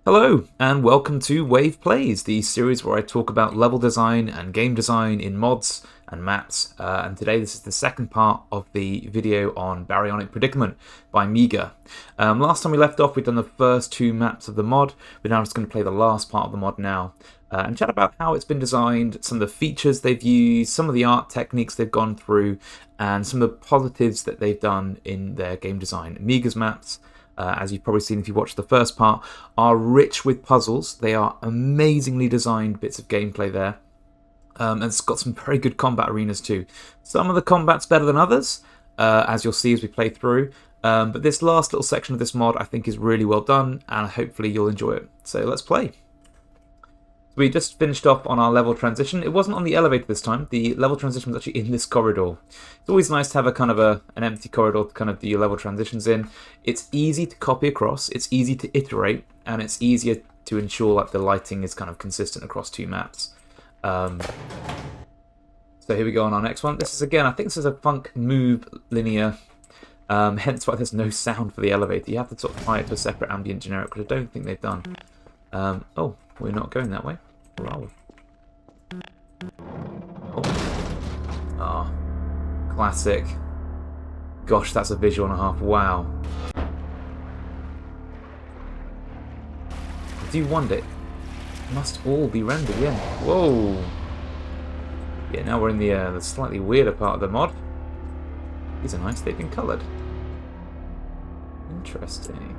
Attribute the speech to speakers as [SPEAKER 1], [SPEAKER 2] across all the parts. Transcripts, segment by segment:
[SPEAKER 1] Hello, and welcome to Wave Plays, the series where I talk about level design and game design in mods and maps. And today this is the second part of the video on Baryonic Predicament by Miigga. Last time we left off, we'd done the first two maps of the mod. We're now just going to play the last part of the mod now. And chat about how it's been designed, some of the features they've used, some of the art techniques they've gone through, and some of the positives that they've done in their game design. Miigga's maps, as you've probably seen if you watched the first part, are rich with puzzles. They are amazingly designed bits of gameplay there. And it's got some very good combat arenas too. Some of the combat's better than others, as you'll see as we play through. But this last little section of this mod I think is really well done, and hopefully you'll enjoy it. So let's play. We just finished off on our level transition. It wasn't on the elevator this time. The level transition was actually in this corridor. It's always nice to have a kind of an empty corridor to kind of do your level transitions in. It's easy to copy across, it's easy to iterate, and it's easier to ensure that the lighting is kind of consistent across two maps. So here we go on our next one. This is, again, I think this is a funk move linear, hence why there's no sound for the elevator. You have to sort of tie it to a separate ambient generic, which I don't think they've done. Oh, we're not going that way. Wow. Oh, classic. Gosh, that's a visual and a half. Wow. I do wonder, it must all be rendered, yeah. Whoa. Yeah, now we're in the slightly weirder part of the mod. These are nice, they've been coloured. Interesting.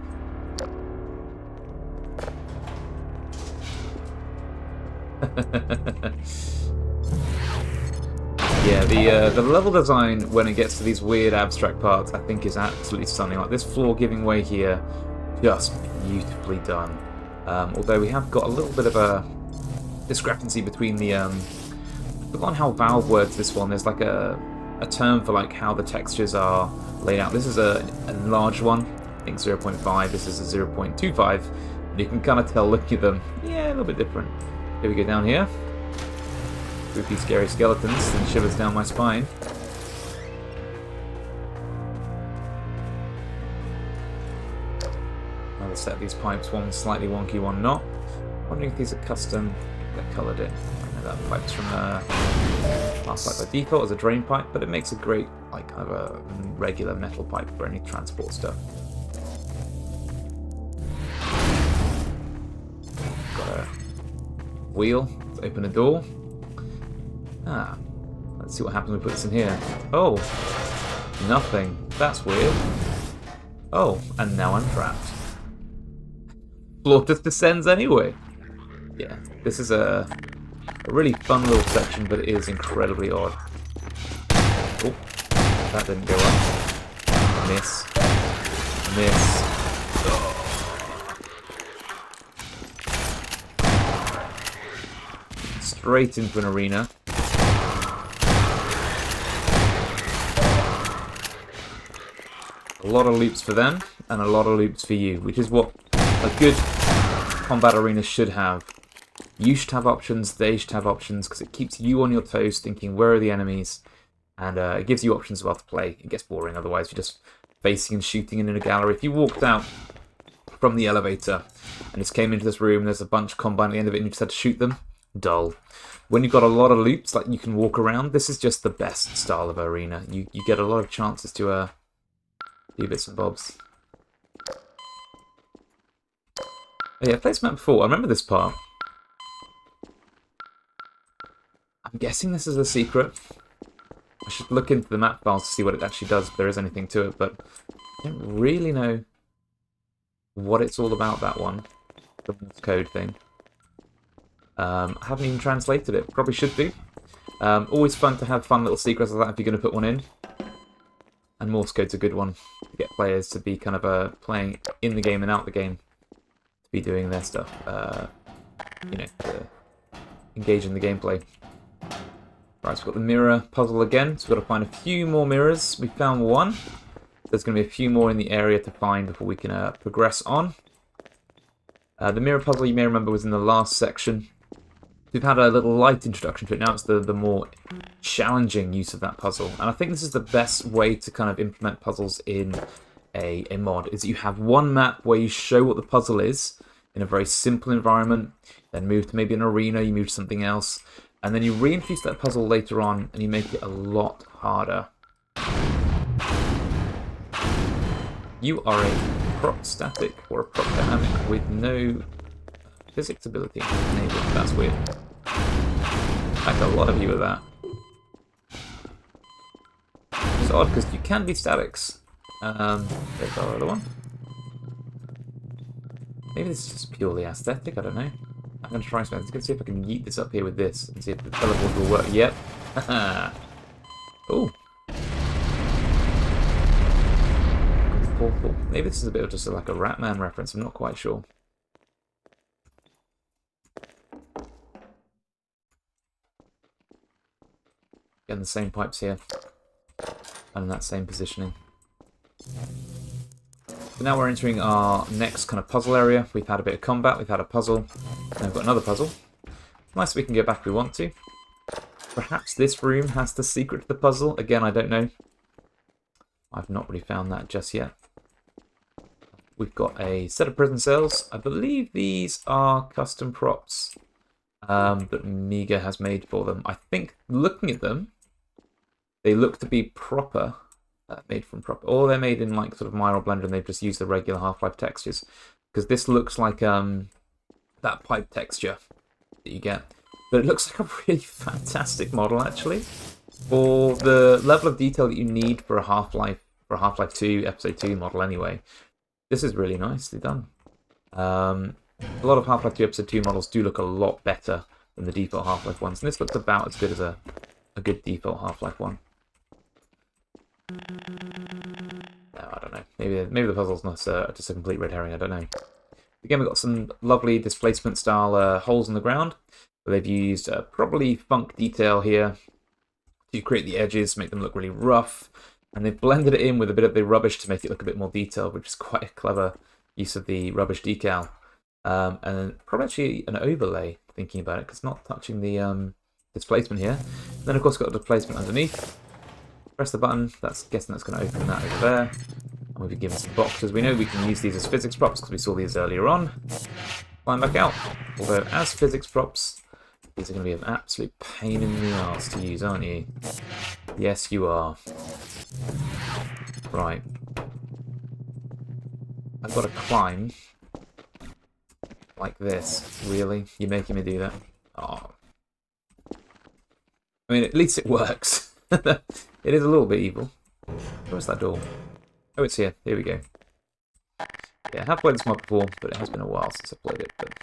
[SPEAKER 1] Yeah, the level design when it gets to these weird abstract parts I think is absolutely stunning. Like this floor giving way here, just beautifully done. Although we have got a little bit of a discrepancy between the on how Valve words this one. There's like a term for like how the textures are laid out. This is a large one, I think 0.5. This is a 0.25. And you can kind of tell looking at them, yeah, a little bit different. Here we go down here. Spooky, scary skeletons and shivers down my spine. Another set of these pipes, one slightly wonky, one not. Wondering if these are custom. They're coloured in. I know that pipe's from last pipe by default as a drain pipe, but it makes a great, like, kind of a regular metal pipe for any transport stuff. Got a wheel. Let's open a door. Let's see what happens when we put this in here. Oh, nothing. That's weird. Oh, and now I'm trapped. Floor just descends anyway. Yeah, this is a really fun little section, but it is incredibly odd. Oh, that didn't go up. Miss. Miss. Straight into an arena. A lot of loops for them, and a lot of loops for you, which is what a good combat arena should have. You should have options, they should have options, because it keeps you on your toes thinking, where are the enemies? And it gives you options as well to play. It gets boring otherwise, you're just facing and shooting in a gallery. If you walked out from the elevator and just came into this room, and there's a bunch of combat at the end of it, and you just had to shoot them, dull. When you've got a lot of loops, like you can walk around, this is just the best style of arena. You get a lot of chances to do bits and bobs. Oh yeah, I've played this map before. I remember this part. I'm guessing this is a secret. I should look into the map files to see what it actually does, if there is anything to it, but I don't really know what it's all about, that one. The code thing. I haven't even translated it. Probably should do. Always fun to have fun little secrets like that if you're going to put one in. And Morse code's a good one to get players to be kind of playing in the game and out the game, to be doing their stuff. You know, to engage in the gameplay. Right, so we've got the mirror puzzle again. So we've got to find a few more mirrors. We found one. There's going to be a few more in the area to find before we can progress on. The mirror puzzle, you may remember, was in the last section. We've had a little light introduction to it. Now it's the more challenging use of that puzzle. And I think this is the best way to kind of implement puzzles in a mod, is you have one map where you show what the puzzle is, in a very simple environment, then move to maybe an arena, you move to something else, and then you reintroduce that puzzle later on and you make it a lot harder. You are a prop static or a prop dynamic with no physics ability enabled. That's weird. Like a lot of you are that. It's odd because you can be statics. There's our other one. Maybe this is just purely aesthetic, I don't know. I'm going to try something. I'm going to see if I can yeet this up here with this and see if the teleport will work. Yep. Oh. Portal. Maybe this is a bit of just like a Ratman reference, I'm not quite sure. Getting the same pipes here. And that same positioning. So now we're entering our next kind of puzzle area. We've had a bit of combat, we've had a puzzle, and we've got another puzzle. Nice, we can go back if we want to. Perhaps this room has the secret to the puzzle. Again, I don't know. I've not really found that just yet. We've got a set of prison cells. I believe these are custom props that Miigga has made for them. I think looking at them, they look to be proper. Made from proper, or they're made in like sort of Maya or Blender, and they've just used the regular Half-Life textures. Because this looks like that pipe texture that you get, but it looks like a really fantastic model actually. For the level of detail that you need for a Half-Life 2 Episode 2 model, anyway, this is really nicely done. A lot of Half-Life 2 Episode 2 models do look a lot better than the default Half-Life ones, and this looks about as good as a good default Half-Life one. No, I don't know. Maybe the puzzle's not just a complete red herring. I don't know. Again, we've got some lovely displacement style holes in the ground. They've used probably funk detail here to create the edges, make them look really rough, and they've blended it in with a bit of the rubbish to make it look a bit more detailed, which is quite a clever use of the rubbish decal. And then probably actually an overlay, thinking about it, because it's not touching the displacement here. And then of course got the displacement underneath. Press the button, guessing that's going to open that over there. And we've been given some boxes. We know we can use these as physics props because we saw these earlier on. Climb back out. Although as physics props, these are going to be an absolute pain in the arse to use, aren't you? Yes, you are. Right. I've got to climb like this. Really? You're making me do that? Oh. I mean, at least it works. It is a little bit evil. Where's that door? Oh, it's here. Here we go. Yeah, I have played this mod before, but it has been a while since I played it. But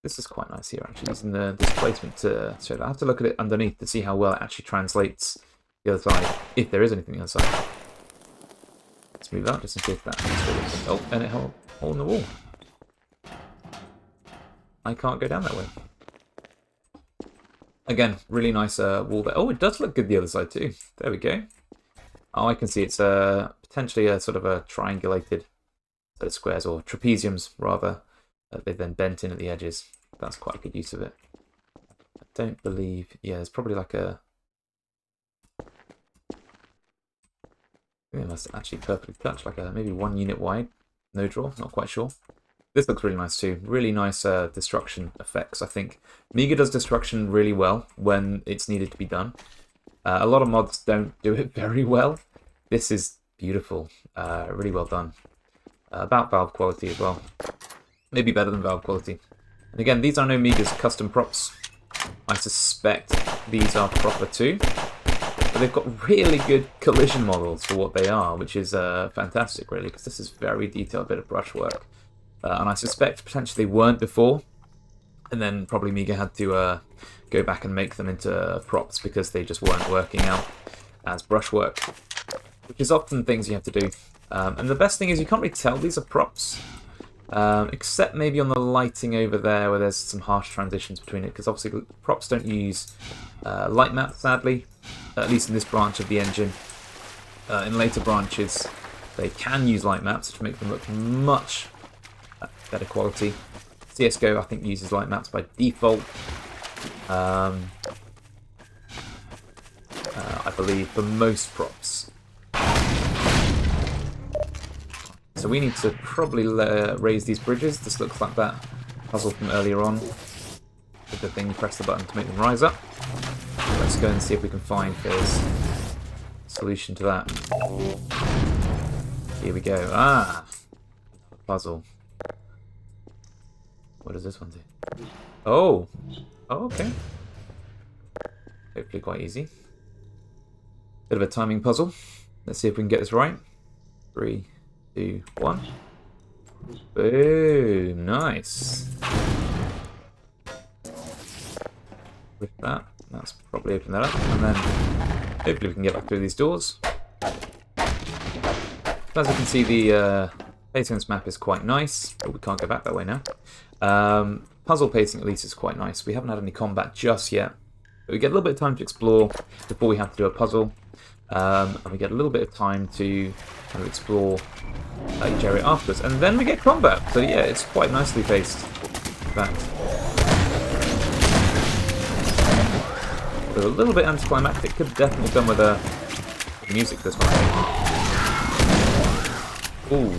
[SPEAKER 1] this is quite nice here, actually, using the displacement to show that. I have to look at it underneath to see how well it actually translates the other side, if there is anything on the other side. Let's move out just in case that. Oh, and it hole in the wall. I can't go down that way. Again, really nice wall there. Oh, it does look good the other side too. There we go. Oh, I can see it's potentially a sort of a triangulated set of squares, or trapeziums rather, that they've then bent in at the edges. That's quite a good use of it. I don't believe... Yeah, there's probably like a... I think it must actually perfectly touch, like a maybe 1 unit wide. No draw, not quite sure. This looks really nice too. Really nice destruction effects, I think. Miigga does destruction really well when it's needed to be done. A lot of mods don't do it very well. This is beautiful. Really well done. About Valve quality as well. Maybe better than Valve quality. And again, these are no Miigga's custom props. I suspect these are proper too. But they've got really good collision models for what they are, which is fantastic really, because this is very detailed bit of brushwork. And I suspect potentially they weren't before, and then probably Miigga had to go back and make them into props because they just weren't working out as brushwork, which is often things you have to do. And the best thing is you can't really tell these are props, except maybe on the lighting over there where there's some harsh transitions between it, because obviously props don't use light maps, sadly, at least in this branch of the engine. In later branches they can use light maps, which make them look much better quality. CSGO, I think, uses light maps by default. I believe for most props. So we need to probably raise these bridges. This looks like that puzzle from earlier on. With the thing, press the button to make them rise up. Let's go and see if we can find his solution to that. Here we go. Ah! Puzzle. What does this one do? Oh! Oh, okay. Hopefully quite easy. Bit of a timing puzzle. Let's see if we can get this right. 3, 2, 1. Boom! Nice. With that, that's probably open that up, and then hopefully we can get back through these doors. As you can see, the pacing on this map is quite nice, but we can't go back that way now. Puzzle pacing at least is quite nice. We haven't had any combat just yet, but we get a little bit of time to explore before we have to do a puzzle, and we get a little bit of time to kind of explore each area afterwards, and then we get combat. So yeah, it's quite nicely paced. In fact, it was a little bit anticlimactic. Could have definitely done with the music this one. Ooh.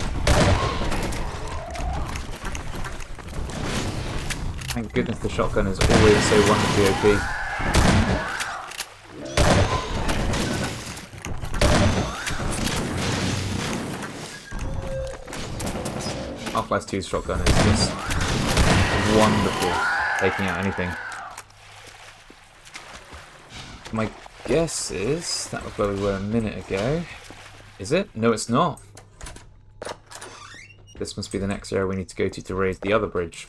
[SPEAKER 1] Thank goodness the shotgun is always so wonderfully OP. Half-Life 2's shotgun is just wonderful, taking out anything. My guess is that was where we were a minute ago. Is it? No, it's not. This must be the next area we need to go to raise the other bridge.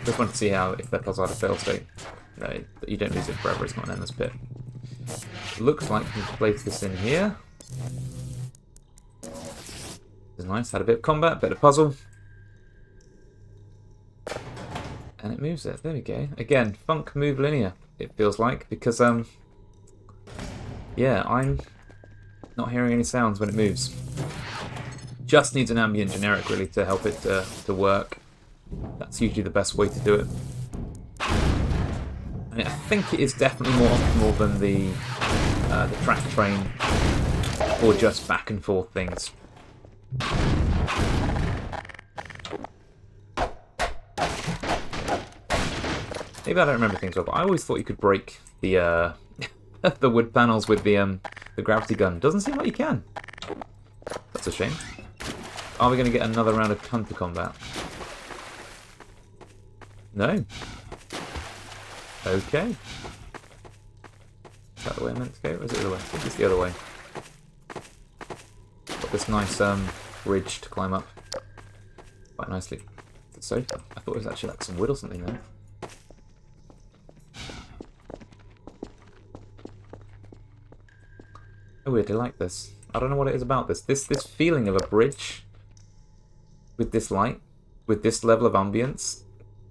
[SPEAKER 1] Just want to see how, if that puzzle had a fail state. No, you don't lose it forever, it's not an endless pit. Looks like we can place this in here. This is nice, had a bit of combat, bit of puzzle. And it moves it, there we go. Again, funk move linear, it feels like, because, yeah, I'm not hearing any sounds when it moves. Just needs an ambient generic, really, to help it to work. That's usually the best way to do it. And I think it is definitely more optimal than the track train, or just back and forth things. Maybe I don't remember things well, but I always thought you could break the the wood panels with the gravity gun. Doesn't seem like you can. That's a shame. Are we going to get another round of hunter combat? No. Okay. Is that the way I meant to go, or is it the other way? I think it's the other way. Got this nice ridge to climb up quite nicely. It's a sofa. I thought it was actually like some wood or something there. I weirdly like this. I don't know what it is about this. This feeling of a bridge with this light, with this level of ambience.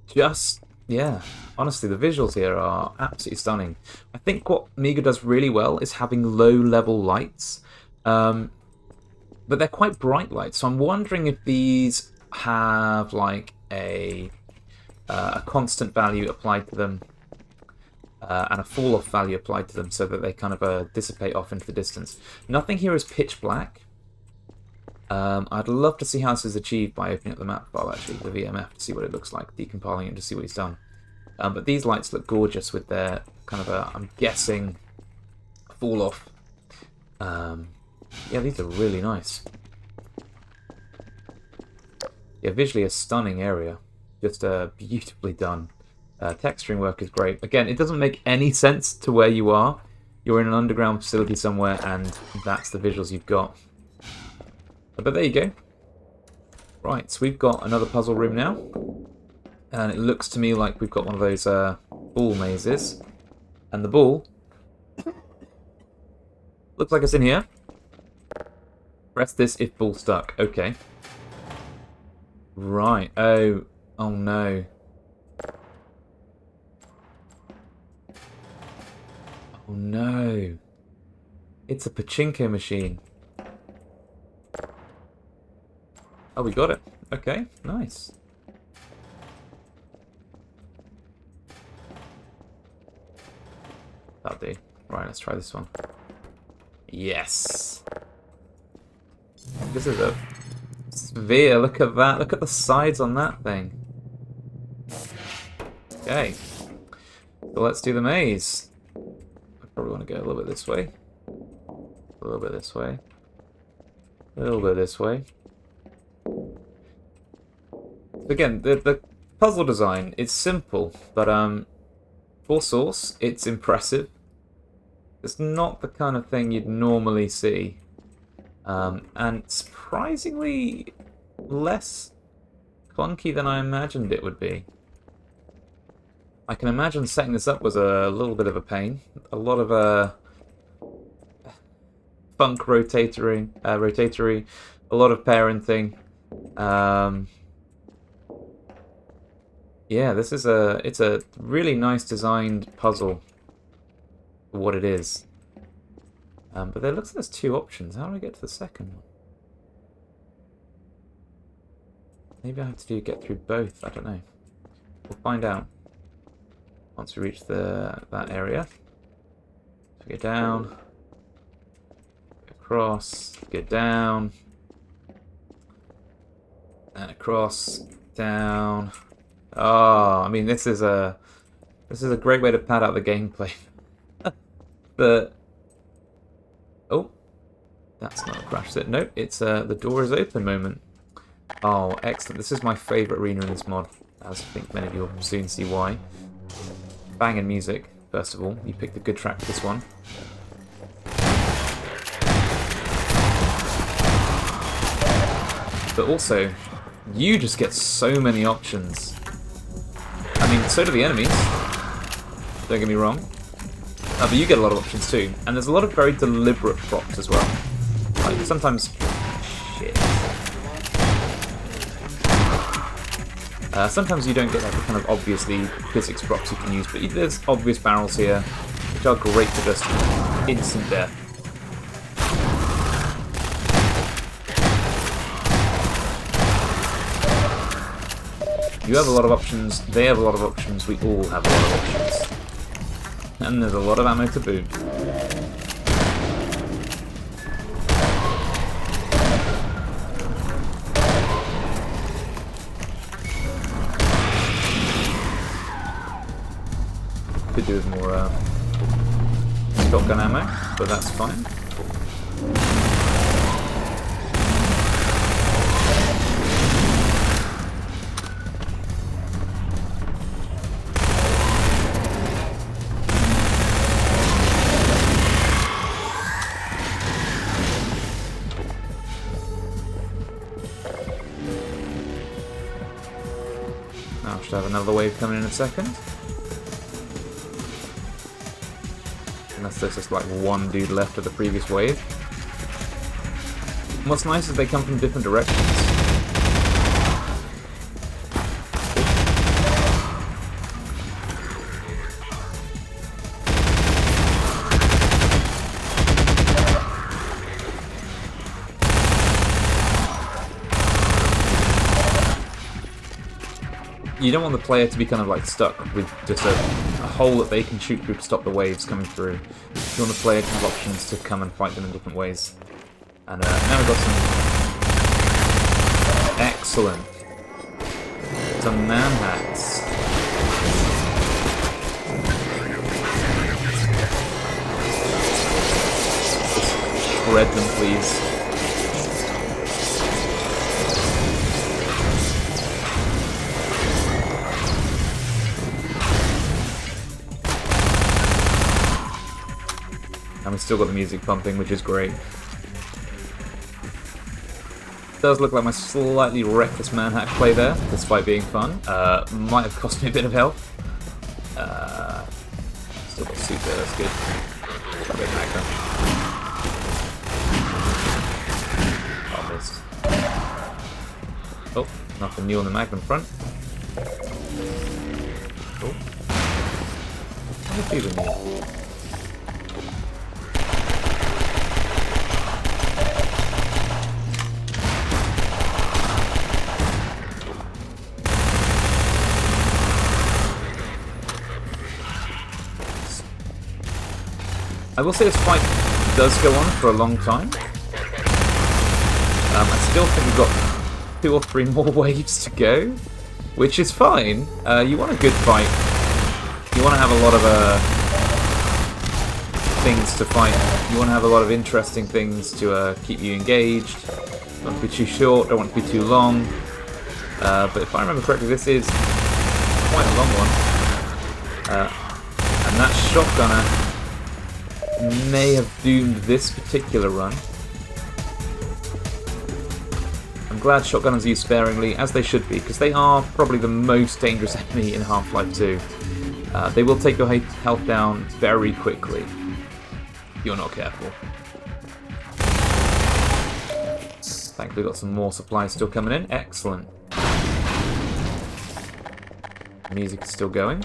[SPEAKER 1] Just, yeah, honestly, the visuals here are absolutely stunning. I think what Miigga does really well is having low-level lights, but they're quite bright lights. So I'm wondering if these have like a constant value applied to them and a fall-off value applied to them, so that they kind of dissipate off into the distance. Nothing here is pitch black. I'd love to see how this is achieved by opening up the map file, actually, the VMF, to see what it looks like, decompiling it to see what he's done. But these lights look gorgeous with their kind of I'm guessing, fall off. Yeah, these are really nice. Yeah, visually a stunning area. Just beautifully done. Texturing work is great. Again, it doesn't make any sense to where you are. You're in an underground facility somewhere, and that's the visuals you've got. But there you go. Right, so we've got another puzzle room now. And it looks to me like we've got one of those ball mazes. And the ball looks like it's in here. Press this if ball stuck. Okay. Right. Oh no. Oh no. It's a pachinko machine. Oh, we got it. Okay, nice. That'll do. Right, let's try this one. Yes! This is a sphere. Look at that. Look at the sides on that thing. Okay. So let's do the maze. I probably want to go a little bit this way. A little bit this way. A little bit this way. Again, the puzzle design, it's simple, but for Source, it's impressive. It's not the kind of thing you'd normally see. And surprisingly less clunky than I imagined it would be. I can imagine setting this up was a little bit of a pain. A lot of funk rotatory, a lot of parenting. Yeah, this is it's a really nice designed puzzle for what it is. But there looks like there's two options. How do I get to the second one? Maybe I have to get through both. I don't know. We'll find out once we reach that area. So go down, across, go down, and across, down. Oh, I mean, this is a great way to pad out the gameplay. But oh, that's not a crash set. Nope, it's the door is open moment. Oh, excellent! This is my favourite arena in this mod, as I think many of you will soon see why. Banging music, first of all. You picked a good track for this one. But also, you just get so many options. I mean, so do the enemies. Don't get me wrong. But you get a lot of options too. And there's a lot of very deliberate props as well. Like, sometimes... Shit. Sometimes you don't get like the kind of obviously physics props you can use, but there's obvious barrels here, which are great for just instant death. You have a lot of options, they have a lot of options, we all have a lot of options. And there's a lot of ammo to boot. Could do with more shotgun ammo, but that's fine. Now I should have another wave coming in a second. Unless there's just like one dude left of the previous wave. And what's nice is they come from different directions. You don't want the player to be kind of like stuck with just a hole that they can shoot through to stop the waves coming through. You want the player to have options to come and fight them in different ways. And now we've got some... Excellent. Some man-hacks. Just shred them, please. And we've still got the music pumping, which is great. It does look like my slightly reckless manhack play there, despite being fun. Might have cost me a bit of health. Still got super, that's good. Got a bit of Miigga. Oh, missed. Oh, nothing new on the Magnum front. Oh. What are you doing? I will say this fight does go on for a long time. I still think we've got 2 or 3 more waves to go, which is fine. You want a good fight. You want to have a lot of things to fight. You want to have a lot of interesting things to keep you engaged. Don't want to be too short, don't want to be too long. But if I remember correctly, this is quite a long one. And that shotgunner may have doomed this particular run. I'm glad shotgunners are used sparingly, as they should be, because they are probably the most dangerous enemy in Half-Life 2. They will take your health down very quickly if you're not careful. Thankfully, we've got some more supplies still coming in. Excellent. The music is still going,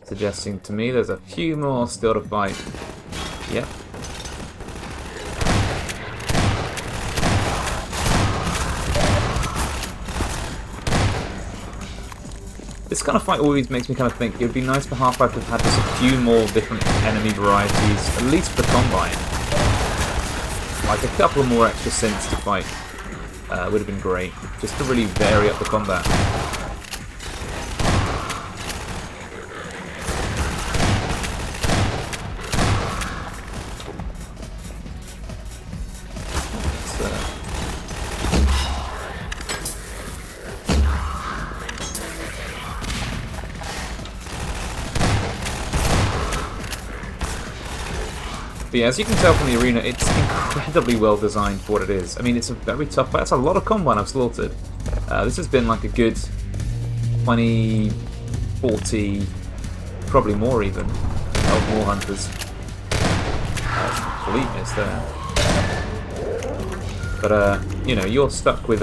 [SPEAKER 1] suggesting to me there's a few more still to fight. Yep. This kind of fight always makes me kind of think it would be nice for Half-Life to have had just a few more different enemy varieties, at least for Combine. Like a couple more extra synths to fight would have been great, just to really vary up the combat. But yeah, as you can tell from the arena, it's incredibly well designed for what it is. I mean, it's a very tough fight. That's a lot of Combine I've slaughtered. This has been like a good 20, 40, probably more even, of more hunters. Complete miss there. But, you know, you're stuck with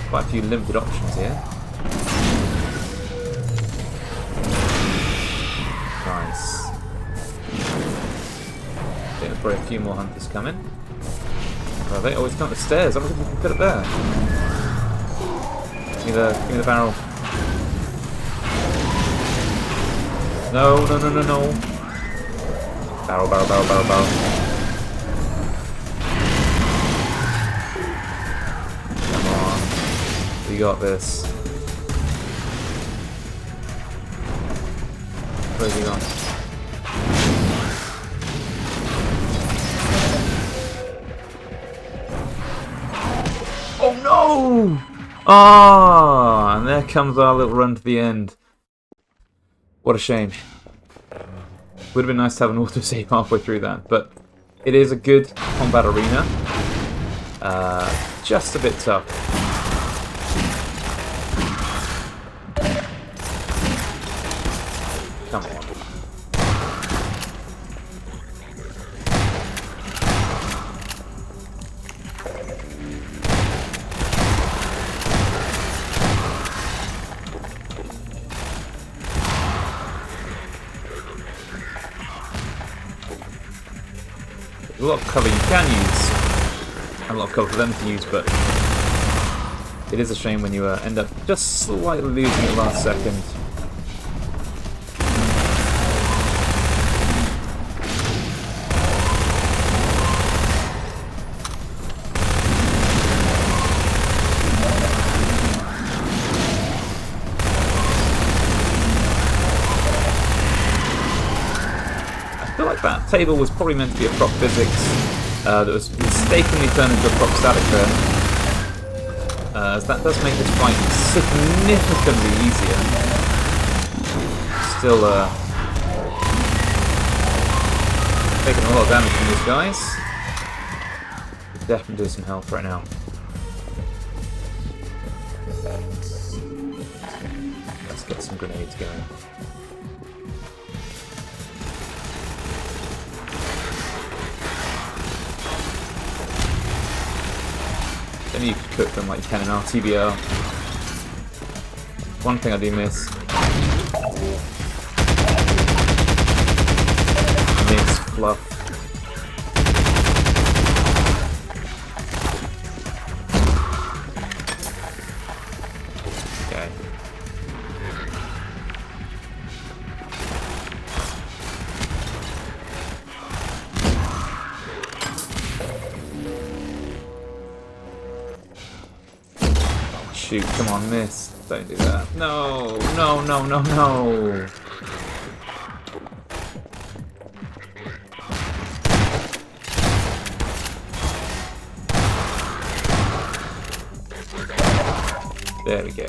[SPEAKER 1] quite a few limited options here. Nice. There's probably a few more hunters coming. Oh, they always come up the stairs. I don't think we can put it there. Give me the barrel. No. Barrel. Come on. We got this. Where's he gone? Oh no! Ah, and there comes our little run to the end. What a shame. Would have been nice to have an autosave halfway through that, but it is a good combat arena. Just a bit tough. Come on. A lot of cover you can use, and a lot of cover for them to use, but it is a shame when you end up just slightly losing at last second. I feel like that table was probably meant to be a prop physics that was mistakenly turned into a prop static there. As that does make this fight significantly easier. Still taking a lot of damage from these guys. We're definitely doing some health right now. Let's get some grenades going. Then you could cook them like you can in RTBR. One thing I do miss. Mixed fluff. Okay. shoot. Come on, miss. Don't do that. No, no, no, no, no. There we go.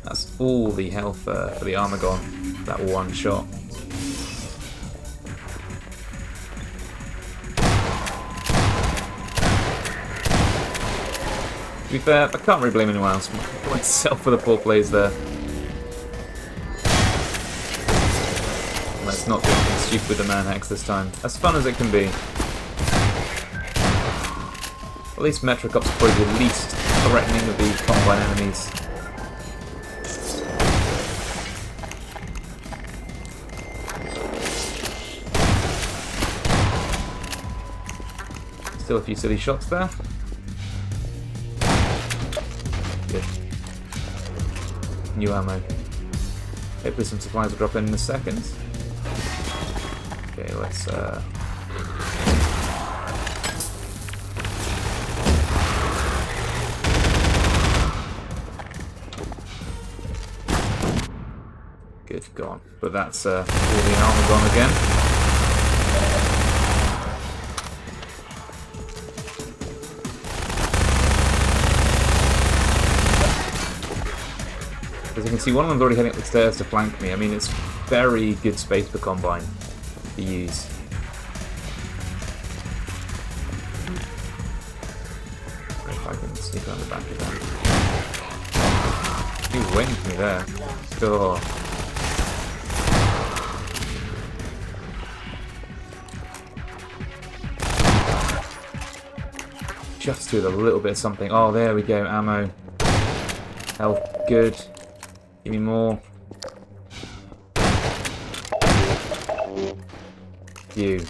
[SPEAKER 1] That's all the health for the armor gone. That one shot. To be fair, I can't really blame anyone else. Myself for the poor plays there. Let's not do anything stupid with the man-hacks this time. As fun as it can be. At least Metrocop's probably the least threatening of the Combine enemies. Still a few silly shots there. Good. New ammo. Hopefully some supplies will drop in a second. Okay, let's good, gone. But that's all the armor gone again. As you can see, one of them's already heading up the stairs to flank me. I mean, it's very good space for Combine to use. If I can sneak around the back of that. He was waiting for me there. Oh. Just with a little bit of something. Oh, there we go. Ammo. Health. Good. Give me more. You.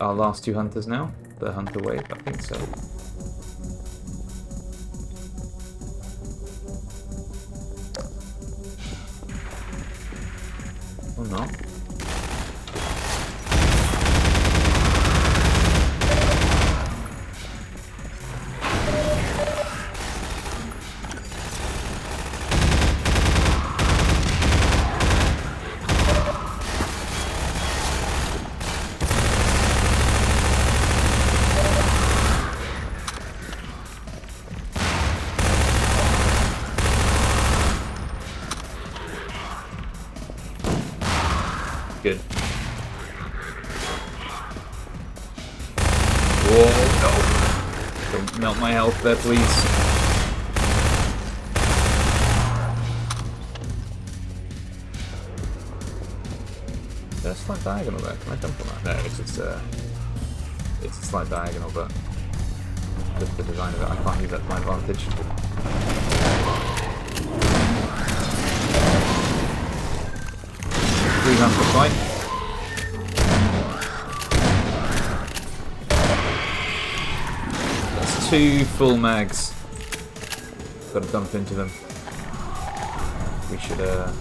[SPEAKER 1] Our last two hunters now. The hunter wave, I think so. Or not. Good. Whoa, no. Don't melt my health there, please. There's a slight diagonal there. Can I jump on that? No, it's just it's a slight diagonal, but just the design of it, I can't use that to my advantage. Three rounds per fight. That's 2 full mags. Got to dump into them. We should oh.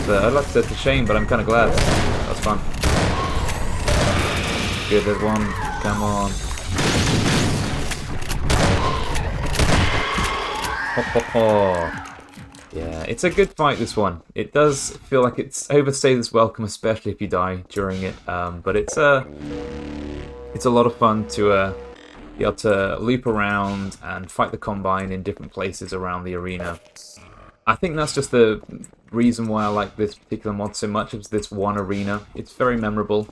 [SPEAKER 1] I'd like to say it's a shame, but I'm kind of glad. That's fun. Good, there's one. Come on. Ho, ho, ho. Yeah, it's a good fight, this one. It does feel like it's overstays its welcome, especially if you die during it. But it's a lot of fun to be able to loop around and fight the Combine in different places around the arena. I think that's just the reason why I like this particular mod so much, is this one arena. It's very memorable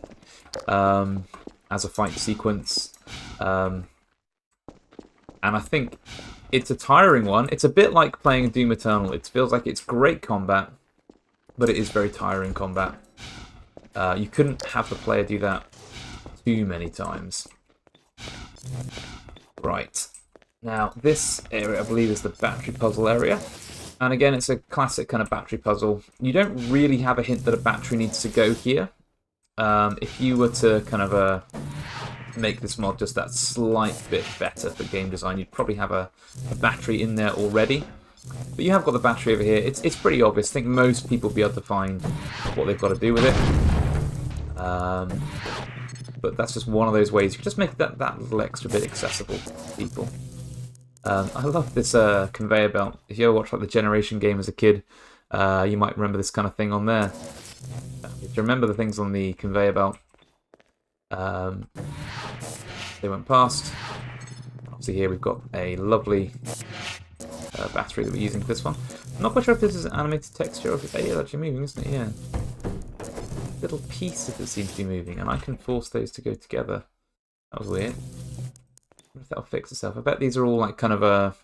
[SPEAKER 1] as a fight sequence. And I think it's a tiring one. It's a bit like playing Doom Eternal. It feels like it's great combat, but it is very tiring combat. You couldn't have the player do that too many times. Right. Now, this area, I believe, is the battery puzzle area. And again, it's a classic kind of battery puzzle. You don't really have a hint that a battery needs to go here. If you were to kind of make this mod just that slight bit better for game design. You'd probably have a battery in there already. But you have got the battery over here. It's pretty obvious. I think most people will be able to find what they've got to do with it. But that's just one of those ways. You can just make that little extra bit accessible to people. I love this conveyor belt. If you ever watched like the Generation game as a kid, you might remember this kind of thing on there. If you remember the things on the conveyor belt, they went past. Obviously here we've got a lovely battery that we're using for this one. I'm not quite sure if this is an animated texture or if it's actually moving, isn't it? Yeah. Little pieces that seem to be moving, and I can force those to go together. That was weird. I wonder if that'll fix itself. I bet these are all like kind of a...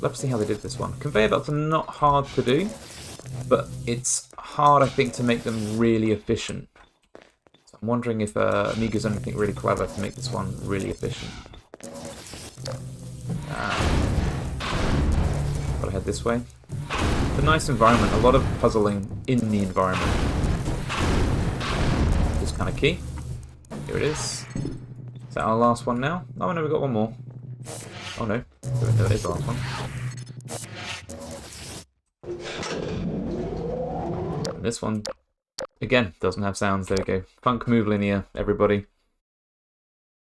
[SPEAKER 1] Love to see how they did this one. Conveyor belts are not hard to do, but it's hard, I think, to make them really efficient. So I'm wondering if Miigga's done anything really clever to make this one really efficient. Gotta head this way. It's a nice environment, a lot of puzzling in the environment. Just kind of key. Here it is. Is that our last one now? Oh no, we've got one more. Oh no, that is the last one. And this one, again, doesn't have sounds. There we go. Funk move linear, everybody.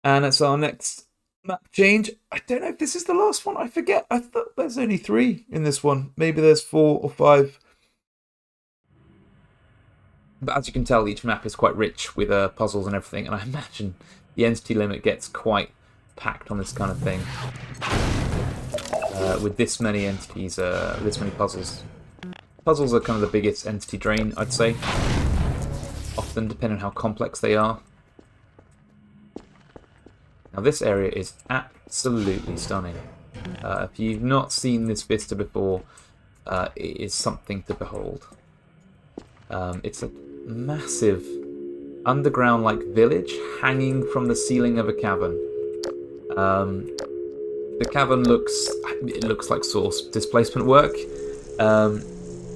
[SPEAKER 1] And it's our next map change. I don't know if this is the last one. I forget. I thought there's only 3 in this one. Maybe there's 4 or 5. But as you can tell, each map is quite rich with puzzles and everything. And I imagine the entity limit gets quite packed on this kind of thing. With this many entities, this many puzzles. Puzzles are kind of the biggest entity drain, I'd say. Often, depending on how complex they are. Now this area is absolutely stunning. If you've not seen this vista before, it is something to behold. It's a massive underground-like village hanging from the ceiling of a cavern. The cavern looks like source displacement work.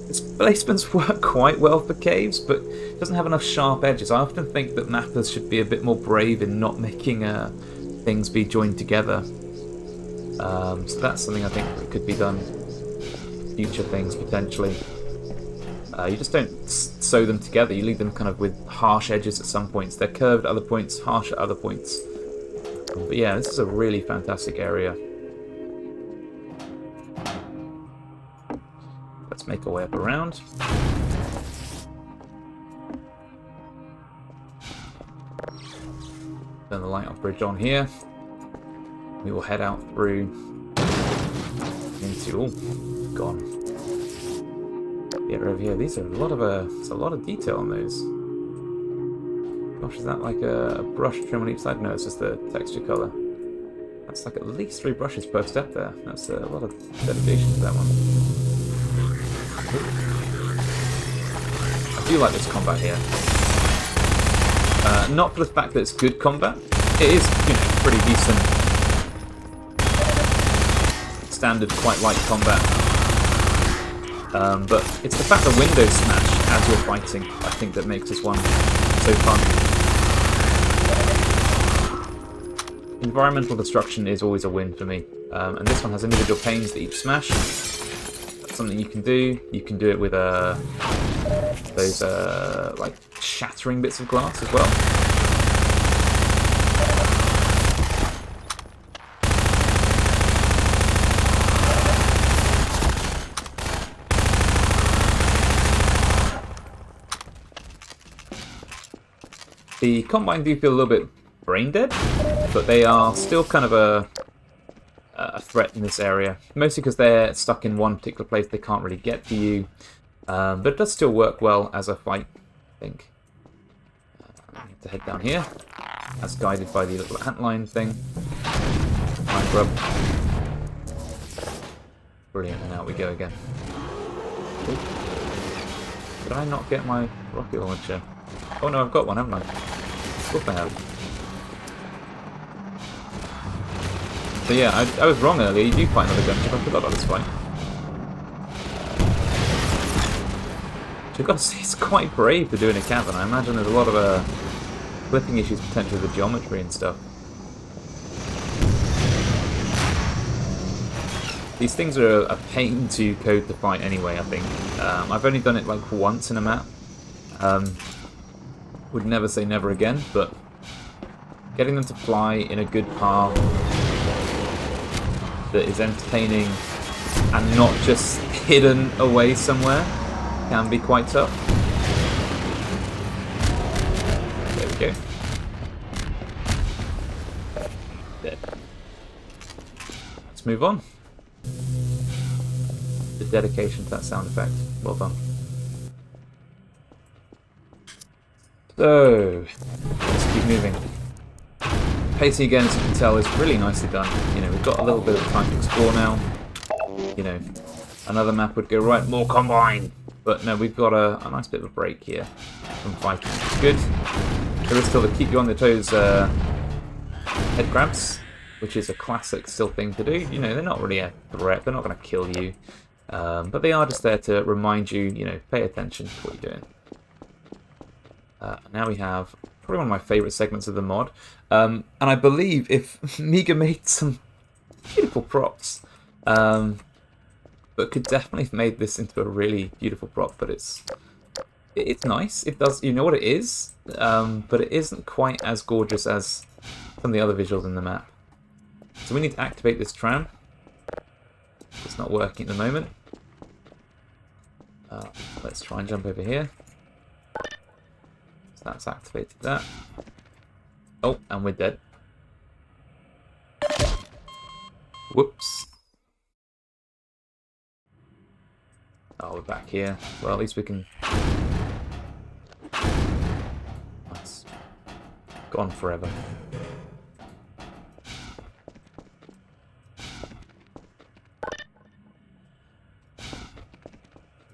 [SPEAKER 1] Displacements work quite well for caves, but it doesn't have enough sharp edges. I often think that mappers should be a bit more brave in not making things be joined together. So that's something I think that could be done. Future things, potentially. You just don't sew them together, you leave them kind of with harsh edges at some points. They're curved at other points, harsh at other points. But yeah, this is a really fantastic area. Let's make our way up around. Turn the light off bridge on here. We will head out through into... Oh, gone. Yeah, over here. These are a lot of there's a lot of detail on those. Gosh, is that like a brush trim on each side? No, it's just the texture color. That's like at least 3 brushes per step there. That's a lot of dedication to that one. I do like this combat here. Not for the fact that it's good combat. It is, you know, pretty decent. Standard, quite light combat. But it's the fact that windows smash as you're fighting, I think, that makes this one so fun. Environmental destruction is always a win for me. And this one has individual panes that each smash. That's something you can do. You can do it with those like shattering bits of glass as well. The Combine do feel a little bit brain dead, but they are still kind of a threat in this area. Mostly because they're stuck in one particular place, they can't really get to you. But it does still work well as a fight, I think. I need to head down here, as guided by the little antline thing. Mine grub. Brilliant, and out we go again. Ooh. Did I not get my rocket launcher? Oh no, I've got one, haven't I? Of course I have. So yeah, I was wrong earlier. You do fight another gunship. I forgot about this fight. So I've got to say, it's quite brave to do in a cavern. I imagine there's a lot of clipping issues potentially with the geometry and stuff. These things are a pain to code to fight anyway, I think. I've only done it like once in a map. Would never say never again, but getting them to fly in a good path that is entertaining and not just hidden away somewhere can be quite tough. There we go. Dead. Let's move on. The dedication to that sound effect. Well done. So, let's keep moving. Pacing again, as you can tell, is really nicely done. You know, we've got a little bit of time to explore now. You know, another map would go, right, more combine. But no, we've got a nice bit of a break here from fighting. Good. There is still the keep you on the toes head grabs, which is a classic still thing to do. You know, they're not really a threat. They're not going to kill you. But they are just there to remind you, you know, pay attention to what you're doing. Now we have probably one of my favourite segments of the mod. And I believe if Miigga made some beautiful props, but could definitely have made this into a really beautiful prop, but it's nice. It does, you know what it is, but it isn't quite as gorgeous as some of the other visuals in the map. So we need to activate this tram. It's not working at the moment. Let's try and jump over here. So that's activated that. Oh, and we're dead. Whoops. Oh, we're back here. Well, at least we can... Nice. Gone forever.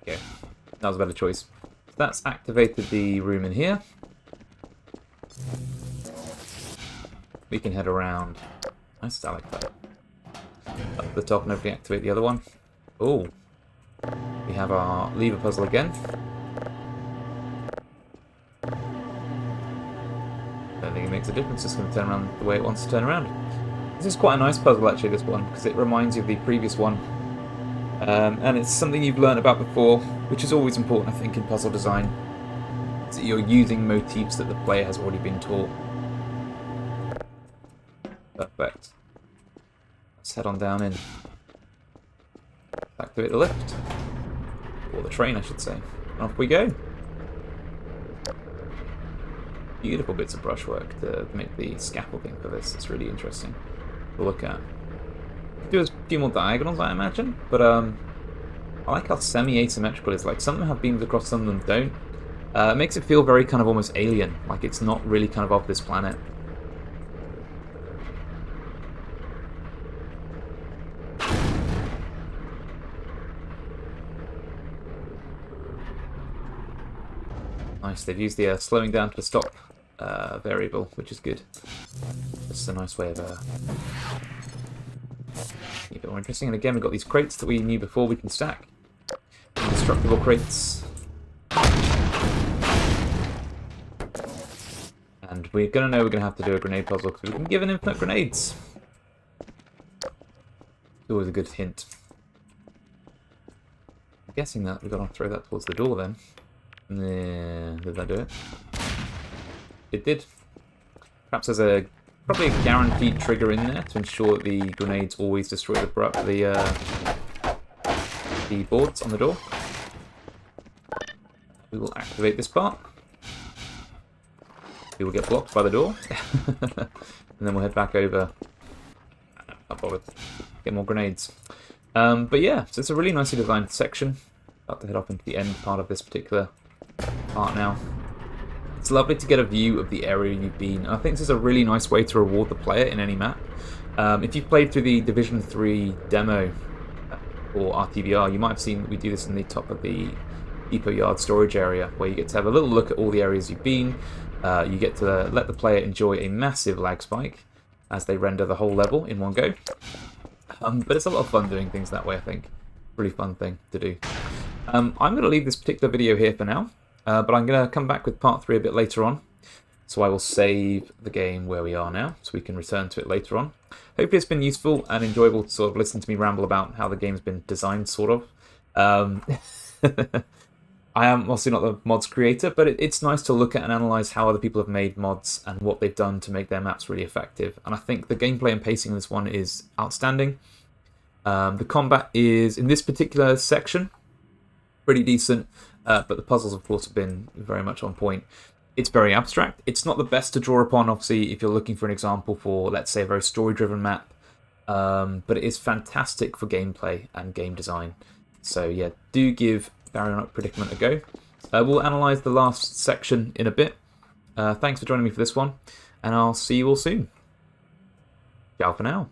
[SPEAKER 1] Okay, that was a better choice. That's activated the room in here. We can head around. Nice stalactite. Up to the top and hopefully activate the other one. Oh. We have our lever puzzle again. Don't think it makes a difference, it's going to turn around the way it wants to turn around. This is quite a nice puzzle actually, this one, because it reminds you of the previous one. And it's something you've learned about before, which is always important I think in puzzle design. Is that you're using motifs that the player has already been taught. Perfect. Let's head on down in. Activate the lift. Or the train, I should say. And off we go. Beautiful bits of brushwork to make the scaffolding for this. It's really interesting to look at. Do a few more diagonals, I imagine, but I like how semi-asymmetrical it is. Like, some of them have beams across, some of them don't. It makes it feel very kind of almost alien, like it's not really kind of off this planet. Nice, they've used the slowing down to stop variable, which is good. This is a nice way of a bit more interesting. And again, we've got these crates that we knew before we can stack. Indestructible crates. And we're going to know we're going to have to do a grenade puzzle because we've been given infinite grenades. It's always a good hint. I'm guessing that we've got to throw that towards the door then. Yeah, did that do it? It did. Perhaps there's probably a guaranteed trigger in there to ensure that the grenades always destroy the boards on the door. We will activate this part. We will get blocked by the door. And then we'll head back over. Not bothered. Get more grenades. But yeah, so it's a really nicely designed section. About to head off into the end part of this particular part now. It's lovely to get a view of the area you've been. And I think this is a really nice way to reward the player in any map. If you've played through the Division 3 demo or RTVR, you might have seen that we do this in the top of the depot yard storage area, where you get to have a little look at all the areas you've been. You get to let the player enjoy a massive lag spike as they render the whole level in one go. But it's a lot of fun doing things that way, I think. Really fun thing to do. I'm going to leave this particular video here for now, but I'm going to come back with part 3 a bit later on. So I will save the game where we are now, so we can return to it later on. Hopefully it's been useful and enjoyable to sort of listen to me ramble about how the game's been designed, sort of. I am obviously not the mods creator, but it's nice to look at and analyse how other people have made mods and what they've done to make their maps really effective. And I think the gameplay and pacing in this one is outstanding. The combat is, in this particular section, pretty decent, but the puzzles, of course, have been very much on point. It's very abstract. It's not the best to draw upon, obviously, if you're looking for an example for, let's say, a very story-driven map, but it is fantastic for gameplay and game design. So yeah, do give Baryonic Predicament a go. We'll analyse the last section in a bit. Thanks for joining me for this one, and I'll see you all soon. Ciao for now.